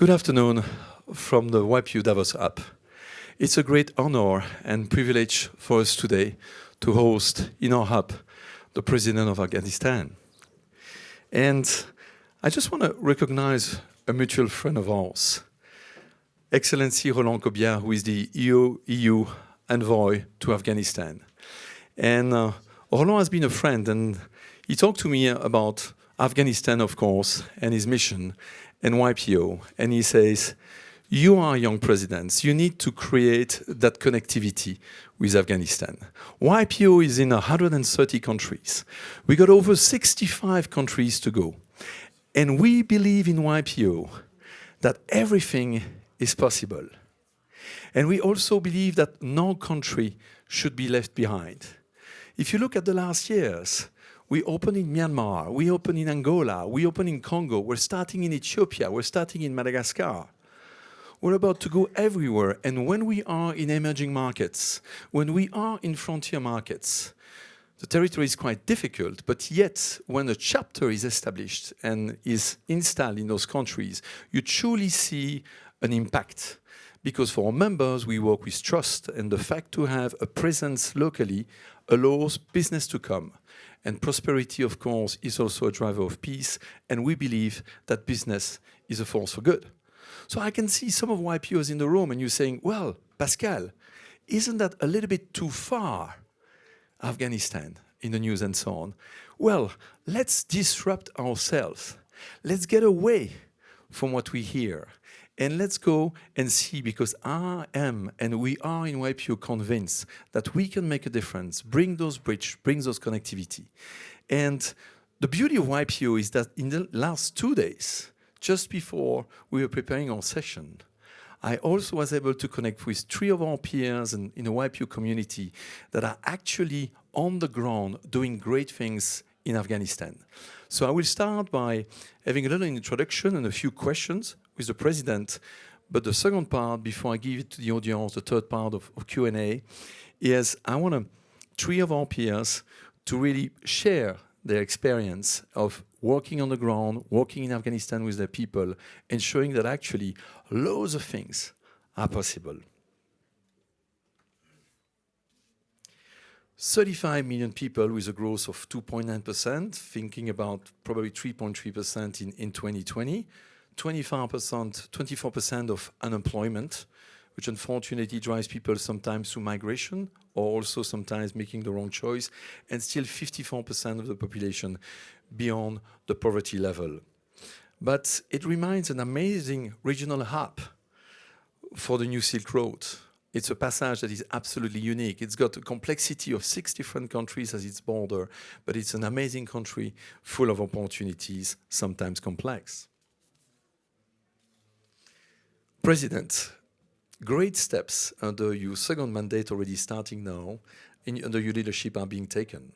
Good afternoon from the YPU Davos app. It's a great honor and privilege for us today to host in our hub the President of Afghanistan. And I just want to recognize a mutual friend of ours, Excellency Roland Kobière, who is the EU envoy to Afghanistan. And Roland has been a friend, and he talked to me about Afghanistan, of course, and his mission, and YPO. And he says, you are young presidents. You need to create that connectivity with Afghanistan. YPO is in 130 countries. We got over 65 countries to go. And we believe in YPO that everything is possible. And we also believe that no country should be left behind. If you look at the last years, we opened in Myanmar, we opened in Angola, we opened in Congo, we're starting in Ethiopia, we're starting in Madagascar. We're about to go everywhere, and when we are in emerging markets, when we are in frontier markets, the territory is quite difficult, but yet when a chapter is established and is installed in those countries, you truly see an impact. Because for our members, we work with trust, and the fact to have a presence locally allows business to come. And prosperity, of course, is also a driver of peace, and we believe that business is a force for good. So I can see some of YPOs in the room, and you're saying, well, Pascal, isn't that a little bit too far, Afghanistan, in the news and so on? Well, let's disrupt ourselves. Let's get away from what we hear. And let's go and see, because I am, and we are in YPO convinced that we can make a difference, bring those bridges, bring those connectivity. And the beauty of YPO is that in the last 2 days, just before we were preparing our session, I also was able to connect with 3 of our peers in the YPO community that are actually on the ground doing great things in Afghanistan. So I will start by having a little introduction and a few questions with the President, but the second part, before I give it to the audience, the third part of Q&A, is I want 3 of our peers to really share their experience of working on the ground, working in Afghanistan with their people, and showing that actually loads of things are possible. 35 million people with a growth of 2.9%, thinking about probably 3.3% in 2020. 24% of unemployment, which unfortunately drives people sometimes to migration or also sometimes making the wrong choice, and still 54% of the population beyond the poverty level. But it remains an amazing regional hub for the new Silk Road. It's a passage that is absolutely unique. It's got a complexity of 6 different countries as its border, but it's an amazing country full of opportunities, sometimes complex. President, great steps under your second mandate already starting now, under your leadership are being taken.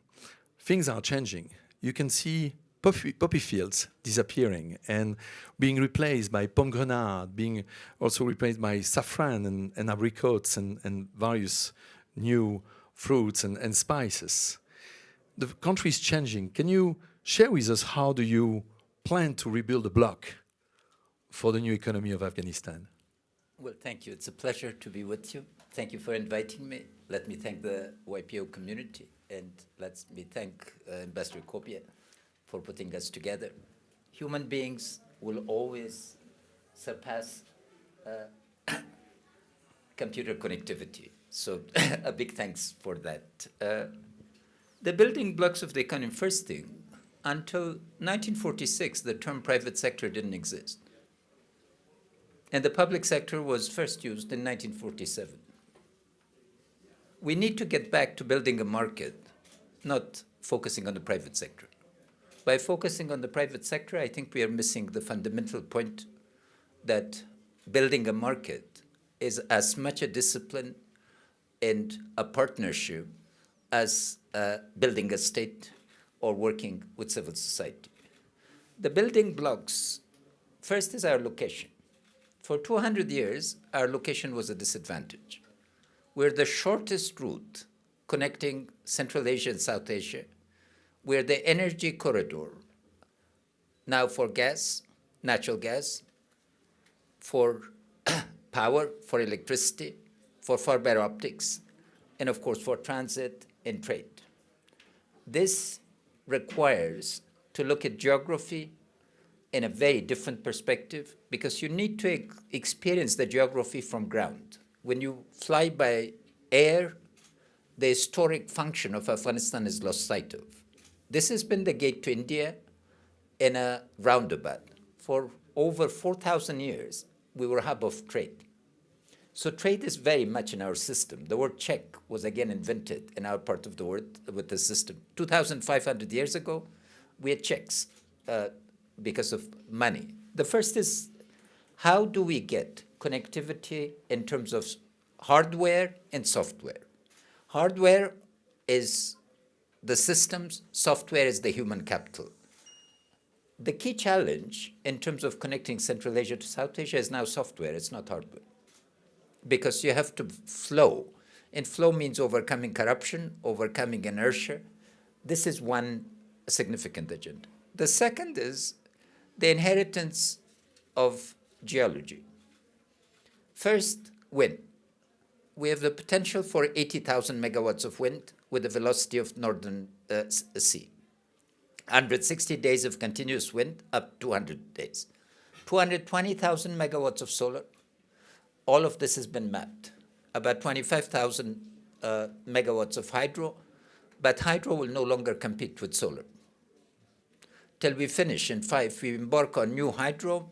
Things are changing. You can see poppy fields disappearing and being replaced by pomegranate, being also replaced by saffron and apricots and various new fruits and spices. The country is changing. Can you share with us how do you plan to rebuild the block for the new economy of Afghanistan? Well, thank you. It's a pleasure to be with you. Thank you for inviting me. Let me thank the YPO community, and let me thank Ambassador Kobière for putting us together. Human beings will always surpass computer connectivity. So a big thanks for that. The building blocks of the economy, first thing, until 1946, the term private sector didn't exist. And the public sector was first used in 1947. We need to get back to building a market, not focusing on the private sector. By focusing on the private sector, I think we are missing the fundamental point that building a market is as much a discipline and a partnership as building a state or working with civil society. The building blocks, first is our location. For 200 years, our location was a disadvantage. We're the shortest route connecting Central Asia and South Asia. We're the energy corridor now for gas, natural gas, for power, for electricity, for fiber optics, and of course for transit and trade. This requires to look at geography in a very different perspective because you need to experience the geography from ground. When you fly by air, the historic function of Afghanistan is lost sight of. This has been the gate to India in a roundabout. For over 4,000 years, we were a hub of trade. So trade is very much in our system. The word check was again invented in our part of the world with the system. 2,500 years ago, we had checks because of money. The first is, how do we get connectivity in terms of hardware and software? Hardware is the systems, software is the human capital. The key challenge in terms of connecting Central Asia to South Asia is now software, it's not hardware. Because you have to flow, and flow means overcoming corruption, overcoming inertia. This is one significant agenda. The second is the inheritance of geology. First, wind. We have the potential for 80,000 megawatts of wind with the velocity of northern sea. 160 days of continuous wind, up to 200 days. 220,000 megawatts of solar. All of this has been mapped. About 25,000 megawatts of hydro, but hydro will no longer compete with solar. Till we finish in 5, we embark on new hydro,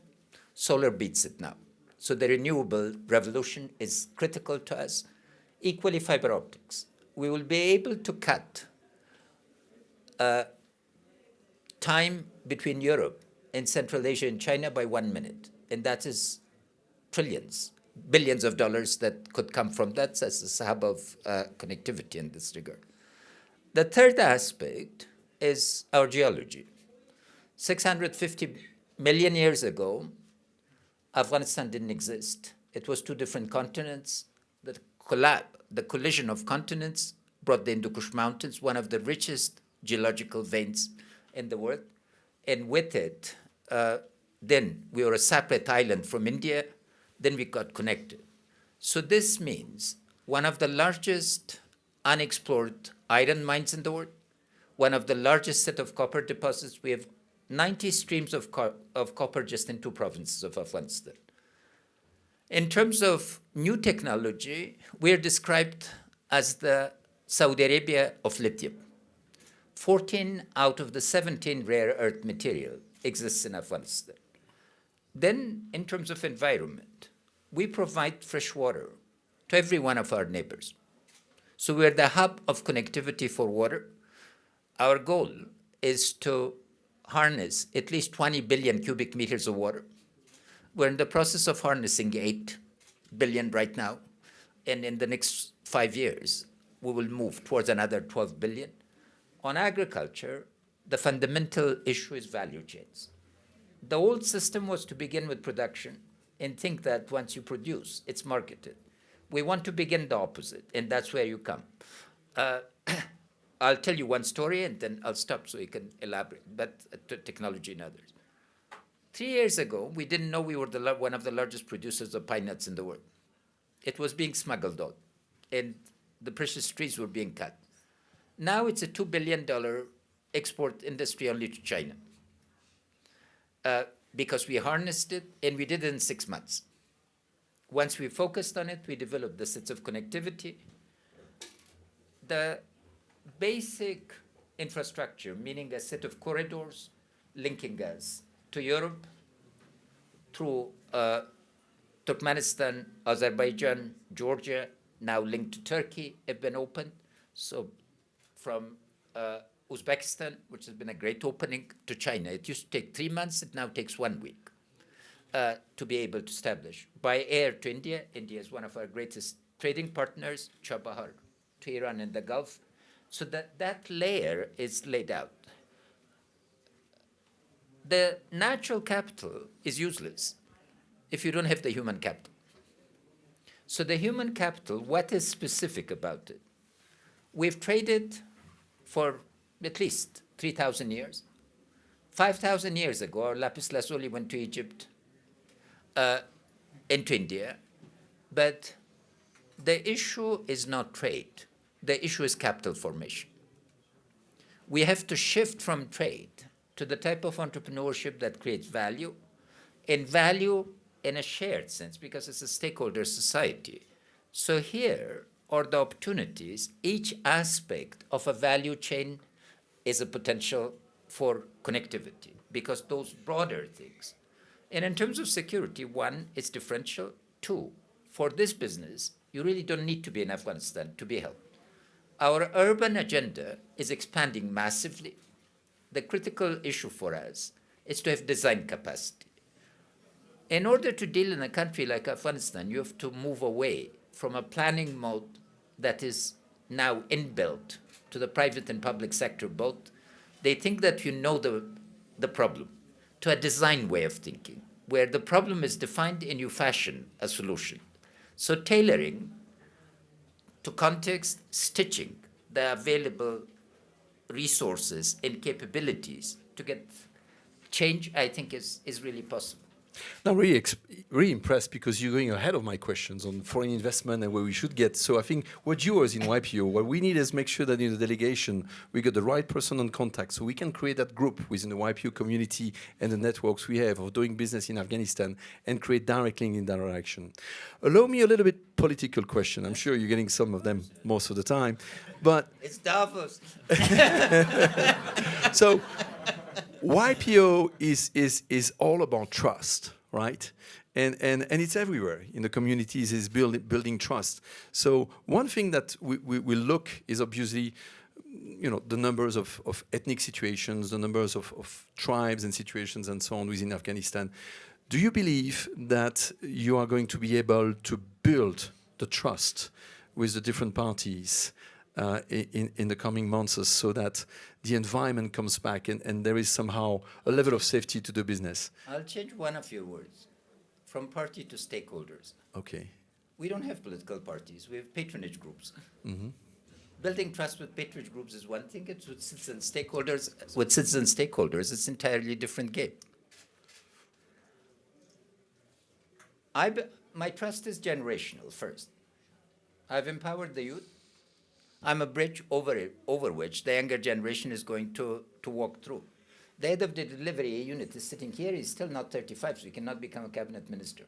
solar beats it now. So the renewable revolution is critical to us. Equally, fiber optics. We will be able to cut time between Europe and Central Asia and China by 1 minute. And that is trillions, billions of dollars that could come from that as a hub of connectivity in this regard. The third aspect is our geology. 650 million years ago, Afghanistan didn't exist. It was two different continents. The collision of continents brought the Hindu Kush Mountains, one of the richest geological veins in the world. And with it, then we were a separate island from India. Then we got connected. So this means one of the largest unexplored iron mines in the world, one of the largest set of copper deposits. We have 90 streams of copper just in 2 provinces of Afghanistan. In terms of new technology, we are described as the Saudi Arabia of lithium. 14 out of the 17 rare earth material exists in Afghanistan. Then, in terms of environment, we provide fresh water to every one of our neighbors. So we're the hub of connectivity for water. Our goal is to harness at least 20 billion cubic meters of water. We're in the process of harnessing 8 billion right now. And in the next 5 years, we will move towards another 12 billion. On agriculture, the fundamental issue is value chains. The old system was to begin with production and think that once you produce, it's marketed. We want to begin the opposite, and that's where you come. I'll tell you one story, and then I'll stop so you can elaborate, but technology and others. 3 years ago, we didn't know we were one of the largest producers of pine nuts in the world. It was being smuggled out, and the precious trees were being cut. Now it's a $2 billion export industry only to China. Because we harnessed it, and we did it in 6 months. Once we focused on it, we developed the sets of connectivity. The basic infrastructure, meaning a set of corridors linking us to Europe through Turkmenistan, Azerbaijan, Georgia, now linked to Turkey, have been opened. So from Uzbekistan, which has been a great opening, to China. It used to take 3 months, it now takes 1 week to be able to establish. By air to India, India is one of our greatest trading partners, Chabahar, to Iran and the Gulf. So that layer is laid out. The natural capital is useless if you don't have the human capital. So the human capital, what is specific about it? We've traded for at least 3,000 years. 5,000 years ago, our lapis lazuli went to Egypt. into India, but the issue is not trade. The issue is capital formation. We have to shift from trade to the type of entrepreneurship that creates value, and value in a shared sense, because it's a stakeholder society. So here are the opportunities. Each aspect of a value chain is a potential for connectivity, because those broader things. And in terms of security, one, it's differential. Two, for this business, you really don't need to be in Afghanistan to be helped. Our urban agenda is expanding massively. The critical issue for us is to have design capacity. In order to deal in a country like Afghanistan, you have to move away from a planning mode that is now inbuilt to the private and public sector both. They think that you know the problem, to a design way of thinking, where the problem is defined and you fashion a solution. So tailoring to context, stitching the available resources and capabilities to get change, I think, is really possible. Now, really impressed because you're going ahead of my questions on foreign investment and where we should get. So I think what yours in YPO, what we need is make sure that in the delegation we get the right person on contact, so we can create that group within the YPO community and the networks we have of doing business in Afghanistan and create direct link in that direction. Allow me a little bit political question. I'm sure you're getting some of them most of the time, but It's Davos. so YPO is all about trust, right? And it's everywhere in the communities, is building trust. So one thing that we look is obviously, you know, the numbers of ethnic situations, the numbers of tribes and situations and so on within Afghanistan. Do you believe that you are going to be able to build the trust with the different parties in the coming months, so that the environment comes back and there is somehow a level of safety to the business? I'll change one of your words, from party to stakeholders. Okay. We don't have political parties, we have patronage groups. Mm-hmm. Building trust with patronage groups is one thing, it's with citizen stakeholders. With citizen stakeholders, it's an entirely different game. My trust is generational, first. I've empowered the youth. I'm a bridge over which the younger generation is going to walk through. The head of the delivery unit is sitting here. He's still not 35, so he cannot become a cabinet minister.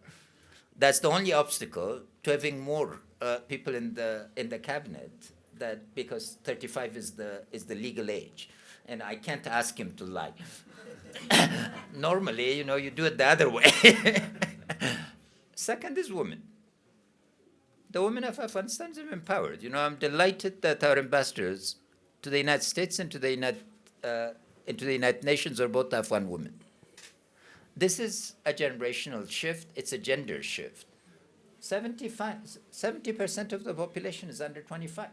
That's the only obstacle to having more people in the cabinet, that because 35 is the legal age, and I can't ask him to lie. Normally, you know, you do it the other way. Second is women. The women of Afghanistan are empowered. You know, I'm delighted that our ambassadors to the United States and to the United Nations are both Afghan women. This is a generational shift. It's a gender shift. 70% of the population is under 25.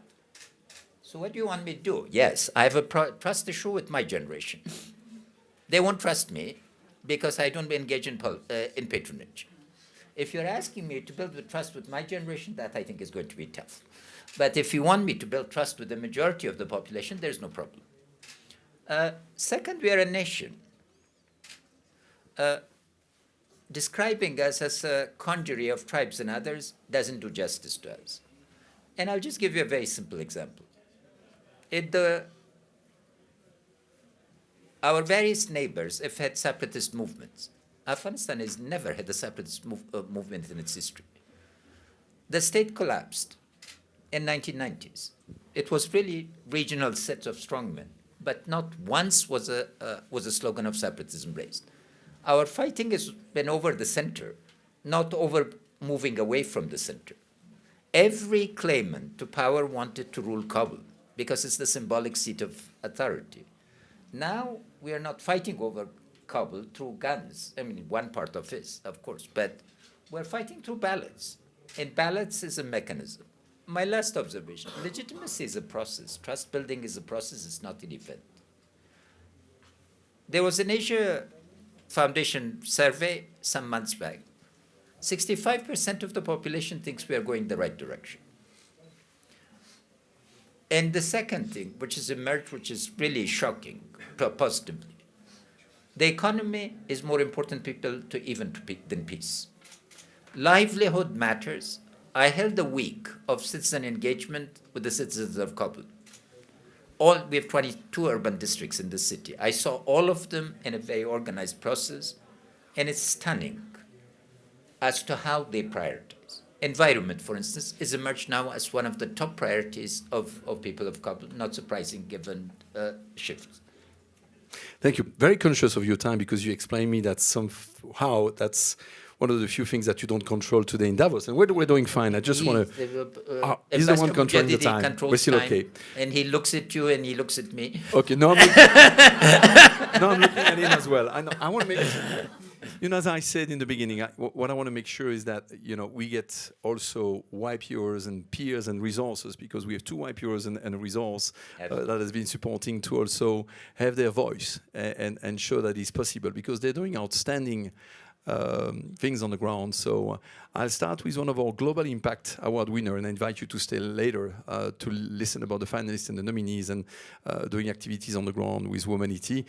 So what do you want me to do? Yes, I have a trust issue with my generation. They won't trust me because I don't engage in patronage. If you're asking me to build the trust with my generation, that I think is going to be tough. But if you want me to build trust with the majority of the population, there's no problem. Second, we are a nation. Describing us as a congery of tribes and others doesn't do justice to us. And I'll just give you a very simple example. Our various neighbors have had separatist movements. Afghanistan has never had a separatist movement in its history. The state collapsed in 1990s. It was really regional sets of strongmen, but not once was a slogan of separatism raised. Our fighting has been over the center, not over moving away from the center. Every claimant to power wanted to rule Kabul because it's the symbolic seat of authority. Now we are not fighting over Kabul through guns. I mean, one part of it, of course, but we're fighting through ballots. And ballots is a mechanism. My last observation, legitimacy is a process. Trust building is a process, it's not an event. There was an Asia Foundation survey some months back. 65% of the population thinks we are going the right direction. And the second thing, which has emerged, which is really shocking, positively, the economy is more important people than peace. livelihood matters. I held a week of citizen engagement with the citizens of Kabul. We have 22 urban districts in the city. I saw all of them in a very organized process, and it's stunning as to how they prioritize. Environment, for instance, is emerged now as one of the top priorities of people of Kabul, not surprising given shifts. Thank you. Very conscious of your time because you explained me that somehow that's one of the few things that you don't control today in Davos. And we're doing fine. I just want to... he's the one controlling the time. We're still okay. And he looks at you and he looks at me. Okay, no, I'm looking at him as well. I want to make... You know, as I said in the beginning, what I want to make sure is that, you know, we get also YPOers and peers and resources, because we have two YPOers and a resource that has been supporting to also have their voice and show that it's possible, because they're doing outstanding things on the ground. So I'll start with one of our Global Impact Award winner, and I invite you to stay later to listen about the finalists and the nominees and doing activities on the ground with Womanity.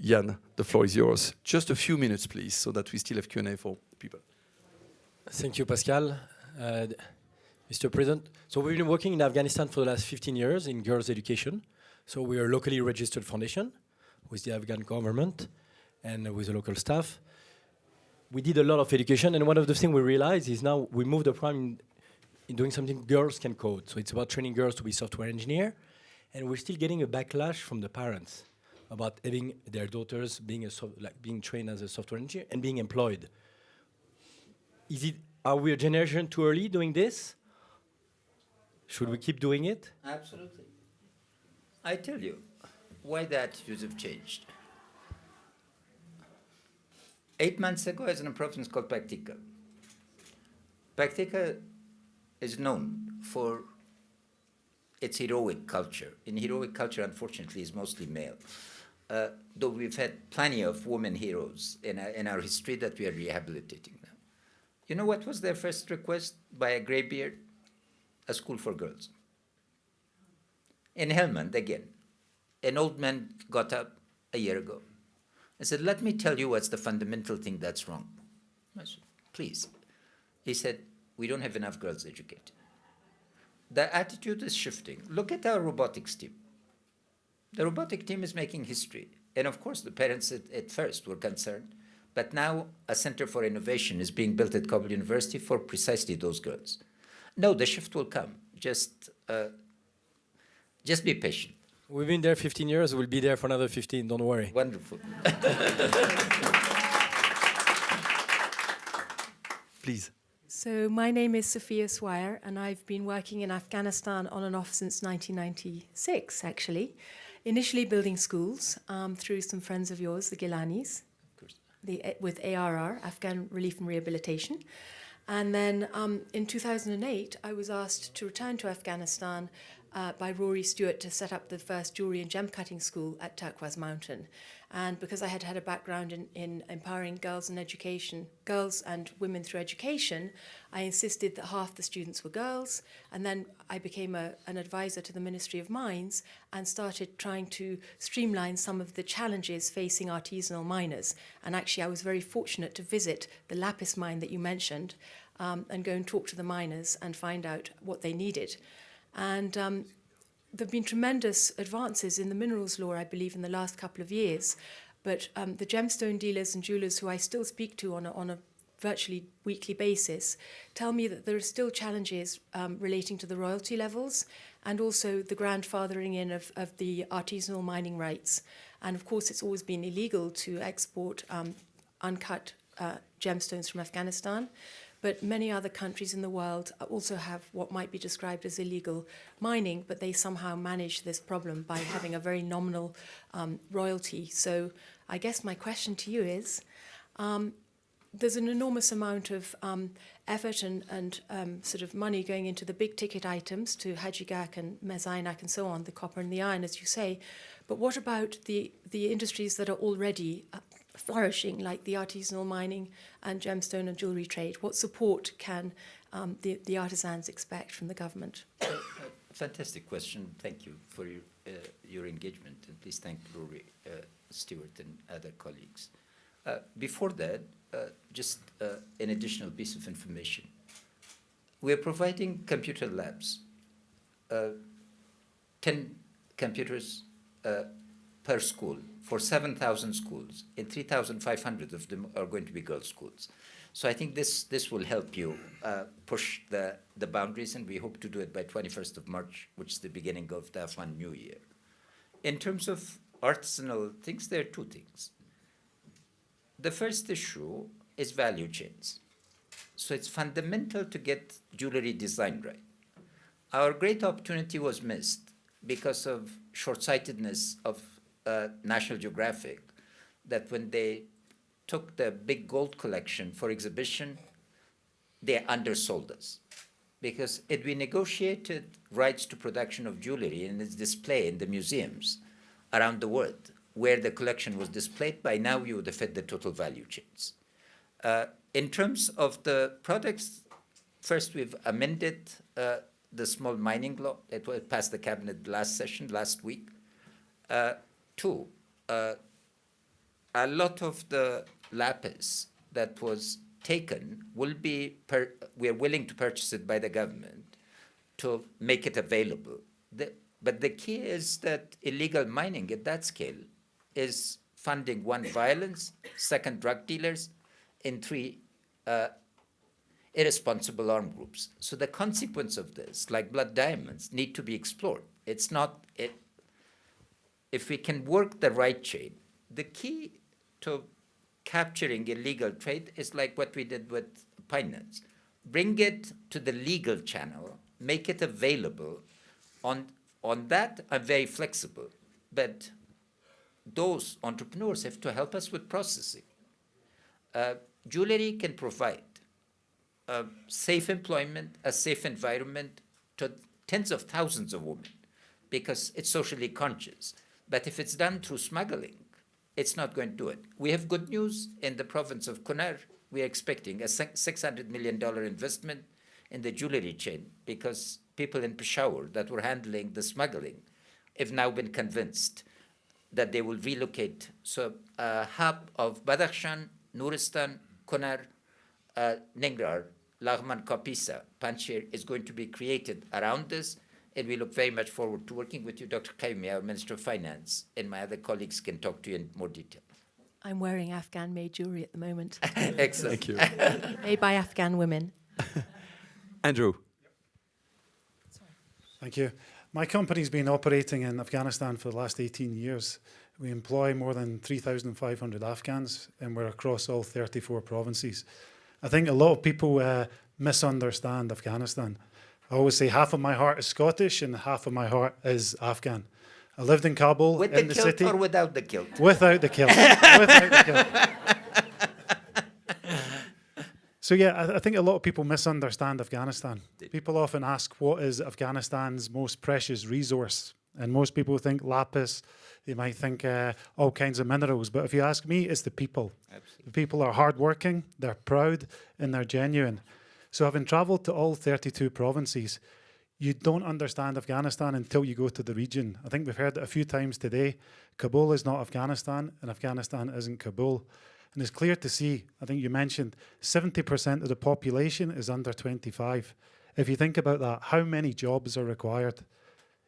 Jan, the floor is yours. Just a few minutes, please, so that we still have Q&A for people. Thank you, Pascal. Mr. President, so we've been working in Afghanistan for the last 15 years in girls' education. So we are a locally registered foundation with the Afghan government and with the local staff. We did a lot of education, and one of the things we realized is now we moved the prime in doing something girls can code. So it's about training girls to be software engineer, and we're still getting a backlash from the parents about having their daughters being being trained as a software engineer and being employed. Are we a generation too early doing this? Should we keep doing it? Absolutely. I tell you why the attitudes have changed. 8 months ago, I was in a province called Paktika. Paktika is known for its heroic culture. And heroic culture, unfortunately, is mostly male. Though we've had plenty of women heroes in our history that we are rehabilitating now. You know what was their first request by a graybeard? A school for girls. In Helmand, again, an old man got up a year ago. I said, let me tell you what's the fundamental thing that's wrong. I said, please. He said, we don't have enough girls educated. The attitude is shifting. Look at our robotics team. The robotic team is making history. And of course, the parents at first were concerned. But now a center for innovation is being built at Kabul University for precisely those girls. No, the shift will come. Just be patient. We've been there 15 years. We'll be there for another 15. Don't worry. Wonderful. Please. So my name is Sophia Swire, and I've been working in Afghanistan on and off since 1996, actually. Initially building schools through some friends of yours, the Gilanis, with ARR, Afghan Relief and Rehabilitation. And then in 2008, I was asked to return to Afghanistan by Rory Stewart to set up the first jewellery and gem cutting school at Turquoise Mountain. And because I had had a background in empowering girls in education, girls and women through education, I insisted that half the students were girls. And then I became an advisor to the Ministry of Mines and started trying to streamline some of the challenges facing artisanal miners. And actually, I was very fortunate to visit the lapis mine that you mentioned and go and talk to the miners and find out what they needed. And there have been tremendous advances in the minerals law, I believe, in the last couple of years. But the gemstone dealers and jewelers who I still speak to on a virtually weekly basis tell me that there are still challenges relating to the royalty levels and also the grandfathering in of the artisanal mining rights. And of course, it's always been illegal to export uncut gemstones from Afghanistan. But many other countries in the world also have what might be described as illegal mining, but they somehow manage this problem by having a very nominal royalty. So I guess my question to you is, there's an enormous amount of effort and sort of money going into the big ticket items, to Hajigak and Mezainak and so on, the copper and the iron, as you say. But what about the industries that are already flourishing, like the artisanal mining and gemstone and jewellery trade? What support can the artisans expect from the government? Fantastic question. Thank you for your engagement. And please thank Rory Stewart and other colleagues. Before that, just an additional piece of information. We're providing computer labs, 10 computers per school for 7,000 schools, and 3,500 of them are going to be girls' schools. So I think this will help you push the boundaries, and we hope to do it by 21st of March, which is the beginning of the Afghan New Year. In terms of artisanal things, there are two things. The first issue is value chains. So it's fundamental to get jewelry design right. Our great opportunity was missed because of short-sightedness of National Geographic, that when they took the big gold collection for exhibition, they undersold us. Because if we negotiated rights to production of jewelry and its display in the museums around the world, where the collection was displayed, by now you would have had the total value chains. In terms of the products, first we've amended the small mining law that was passed the cabinet last week. Two, a lot of the lapis that was taken will be, we are willing to purchase it by the government to make it available. But the key is that illegal mining at that scale is funding, one, violence, second, drug dealers, and three, irresponsible armed groups. So the consequence of this, like blood diamonds, need to be explored. It's not, if we can work the right chain, the key to capturing illegal trade is like what we did with pine nuts. Bring it to the legal channel, make it available. On that, I'm very flexible, but those entrepreneurs have to help us with processing. Jewelry can provide safe employment, a safe environment to tens of thousands of women because it's socially conscious. But if it's done through smuggling, it's not going to do it. We have good news in the province of Kunar. We are expecting a $600 million investment in the jewelry chain because people in Peshawar that were handling the smuggling have now been convinced that they will relocate. So a hub of Badakhshan, Nuristan, Kunar, Ningrar, Laghman, Kapisa, Panjshir is going to be created around this, and we look very much forward to working with you, Dr. Kaimi, our Minister of Finance, and my other colleagues can talk to you in more detail. I'm wearing Afghan-made jewelry at the moment, Excellent. Thank you. made by Afghan women. Andrew. Thank you. My company's been operating in Afghanistan for the last 18 years. We employ more than 3,500 Afghans, and we're across all 34 provinces. I think a lot of people misunderstand Afghanistan. I always say half of my heart is Scottish and half of my heart is Afghan. I lived in Kabul, With in the the kilt city. or without the kilt? Without the kilt. Without the kilt. So yeah, I think a lot of people misunderstand Afghanistan. People often ask, what is Afghanistan's most precious resource? And most people think lapis, they might think all kinds of minerals. But if you ask me, it's the people. Absolutely. The people are hardworking, they're proud, and they're genuine. So having traveled to all 32 provinces, you don't understand Afghanistan until you go to the region. I think we've heard it a few times today. Kabul is not Afghanistan, and Afghanistan isn't Kabul. And it's clear to see, I think you mentioned, 70% of the population is under 25. If you think about that, how many jobs are required?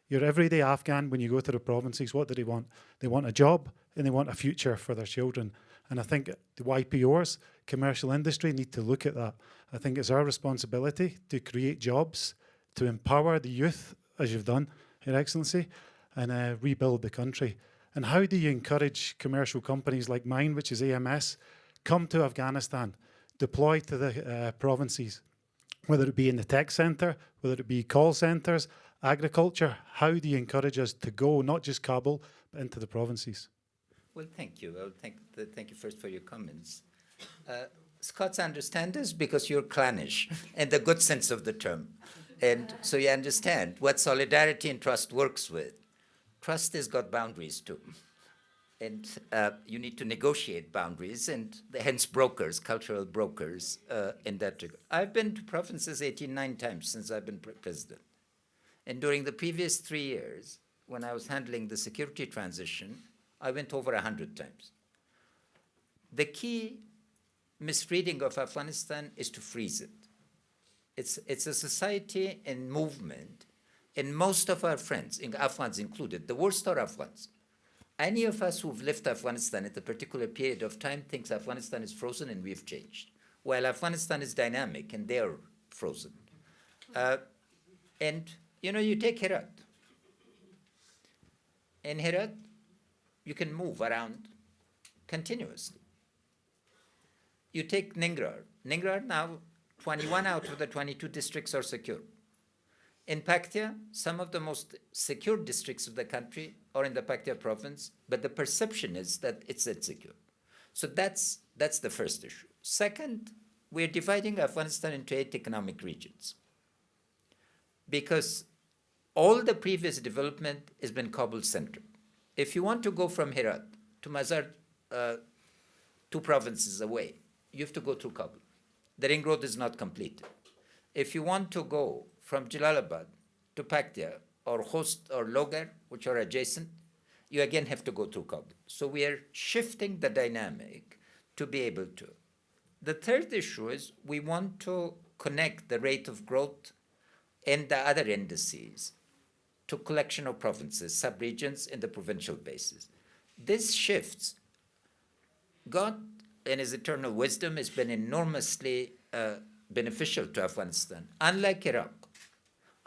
Your everyday Afghan, when you go to the provinces, what do they want? They want a job and they want a future for their children. And I think the YPOs, commercial industry, need to look at that. I think it's our responsibility to create jobs, to empower the youth, as you've done, Your Excellency, and rebuild the country. And how do you encourage commercial companies like mine, which is AMS, come to Afghanistan, deploy to the provinces, whether it be in the tech centre, whether it be call centres, agriculture? How do you encourage us to go, not just Kabul, but into the provinces? Well, thank you. Well, thank you first for your comments. Scots understand us because you're clannish, in the good sense of the term. And so you understand what solidarity and trust works with. Trust has got boundaries too. And you need to negotiate boundaries, and hence brokers, cultural brokers in that regard. I've been to provinces 89 times since I've been president. And during the previous 3 years, when I was handling the security transition, I went over 100 times. The key misreading of Afghanistan is to freeze it. It's a society in movement, and most of our friends, Afghans included, the worst are Afghans. Any of us who've left Afghanistan at a particular period of time thinks Afghanistan is frozen and we've changed, while Afghanistan is dynamic and they're frozen. And you take Herat. In Herat, you can move around continuously. You take Ningrar. Ningrar now, 21 out of the 22 districts are secure. In Paktia, some of the most secure districts of the country are in the Paktia province, but the perception is that it's insecure. So that's the first issue. Second, we're dividing Afghanistan into 8 economic regions, because all the previous development has been Kabul-centered. If you want to go from Herat to Mazar, 2 provinces away, you have to go through Kabul. The ring road is not completed. If you want to go from Jalalabad to Paktia or Khost or Logar, which are adjacent, you again have to go through Kabul. So we are shifting the dynamic to be able to. The third issue is we want to connect the rate of growth and the other indices to collection of provinces, sub-regions, and the provincial basis. This shifts. God, in his eternal wisdom, has been enormously beneficial to Afghanistan. Unlike Iraq,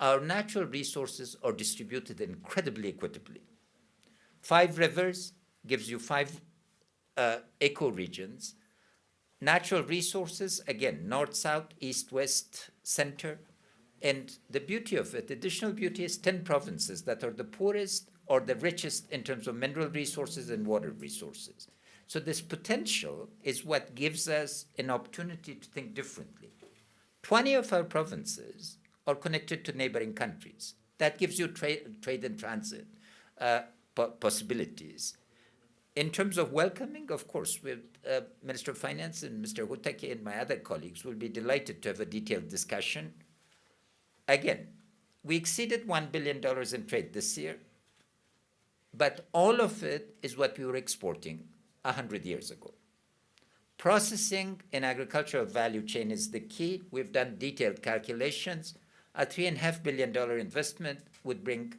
our natural resources are distributed incredibly equitably. 5 rivers gives you 5 eco-regions. Natural resources, again, north, south, east, west, center. And the beauty of it, additional beauty, is 10 provinces that are the poorest or the richest in terms of mineral resources and water resources. So this potential is what gives us an opportunity to think differently. 20 of our provinces are connected to neighboring countries. That gives you trade and transit possibilities. In terms of welcoming, of course, with Minister of Finance and Mr. Hutaki and my other colleagues will be delighted to have a detailed discussion. Again, we exceeded $1 billion in trade this year, but all of it is what we were exporting 100 years ago. Processing and agricultural value chain is the key. We've done detailed calculations. A $3.5 billion investment would bring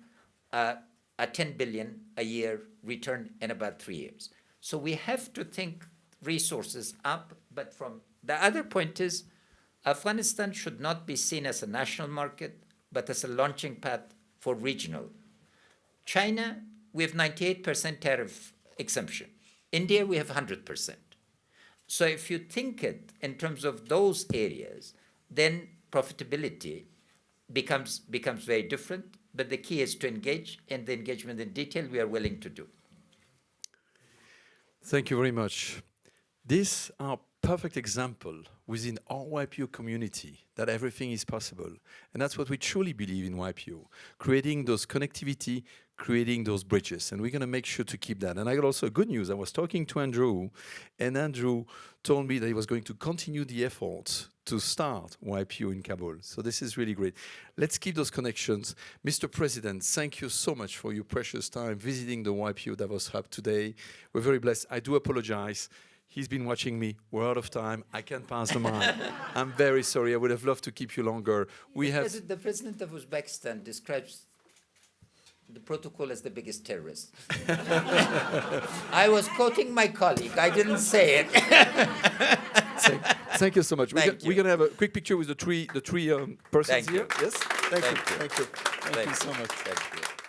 a $10 billion a year return in about 3 years. So we have to think resources up, but from the other point is Afghanistan should not be seen as a national market, but as a launching pad for regional. China, we have 98% tariff exemption. India, we have 100%. So if you think it in terms of those areas, then profitability becomes very different. But the key is to engage, and the engagement in detail we are willing to do. Thank you very much. These are perfect example within our YPO community that everything is possible. And that's what we truly believe in YPO, creating those connectivity, creating those bridges. And we're going to make sure to keep that. And I got also good news. I was talking to Andrew, and Andrew told me that he was going to continue the efforts to start YPO in Kabul. So this is really great. Let's keep those connections. Mr. President, thank you so much for your precious time visiting the YPO Davos Hub today. We're very blessed. I do apologize. He's been watching me. We're out of time. I can't pass the mic. I'm very sorry. I would have loved to keep you longer. The president of Uzbekistan describes the protocol as the biggest terrorist. I was quoting my colleague. I didn't say it. Thank you so much. We're going to have a quick picture with the three persons Thank you. here. Yes? Thank you. Thank you. Thank you. Thank you so much. Thank you.